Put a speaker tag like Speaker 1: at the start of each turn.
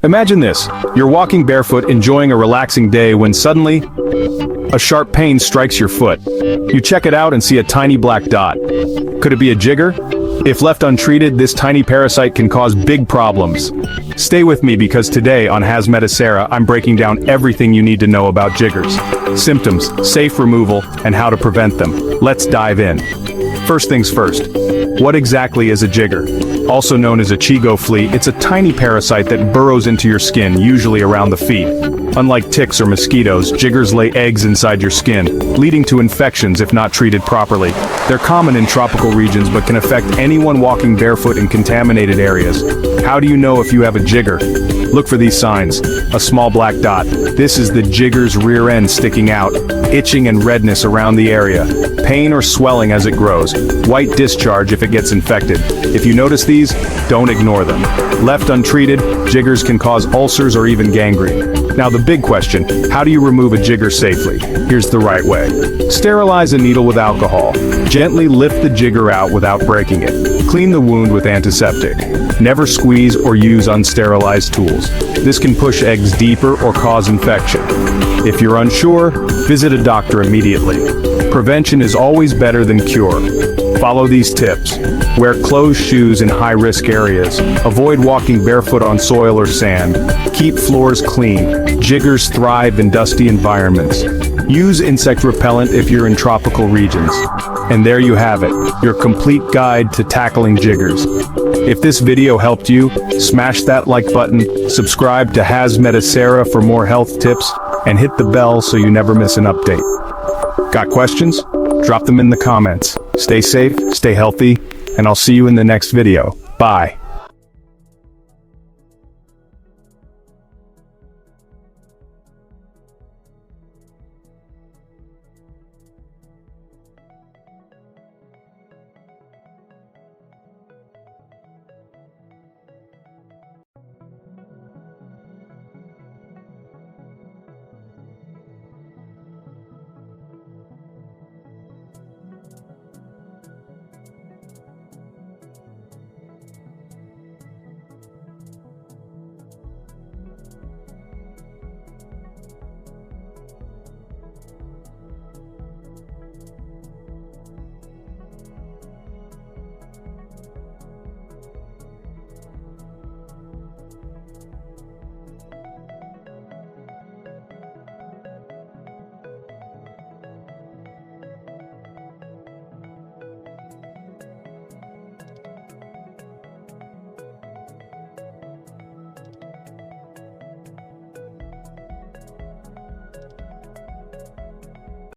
Speaker 1: Imagine this, you're walking barefoot enjoying a relaxing day when suddenly, a sharp pain strikes your foot. You check it out and see a tiny black dot. Could it be a jigger? If left untreated, this tiny parasite can cause big problems. Stay with me because today on Hasmeticera, I'm breaking down everything you need to know about jiggers. Symptoms, safe removal, and how to prevent them. Let's dive in. First things first. What exactly is a jigger? Also known as a chigoe flea, it's a tiny parasite that burrows into your skin, usually around the feet. Unlike ticks or mosquitoes, jiggers lay eggs inside your skin, leading to infections if not treated properly. They're common in tropical regions but can affect anyone walking barefoot in contaminated areas. How do you know if you have a jigger? Look for these signs. A small black dot. This is the jigger's rear end sticking out. Itching and redness around the area. Pain or swelling as it grows. White discharge if it gets infected. If you notice these, don't ignore them. Left untreated, jiggers can cause ulcers or even gangrene. Now the big question, how do you remove a jigger safely? Here's the right way. Sterilize a needle with alcohol. Gently lift the jigger out without breaking it. Clean the wound with antiseptic. Never squeeze or use unsterilized tools. This can push eggs deeper or cause infection. If you're unsure, visit a doctor immediately. Prevention is always better than cure. Follow these tips. Wear closed shoes in high-risk areas. Avoid walking barefoot on soil or sand. Keep floors clean. Jiggers thrive in dusty environments. Use insect repellent if you're in tropical regions. And there you have it, your complete guide to tackling jiggers. If this video helped you, smash that like button, subscribe to Hasmeticera for more health tips, and hit the bell so you never miss an update. Got questions? Drop them in the comments. Stay safe, stay healthy, and I'll see you in the next video. Bye.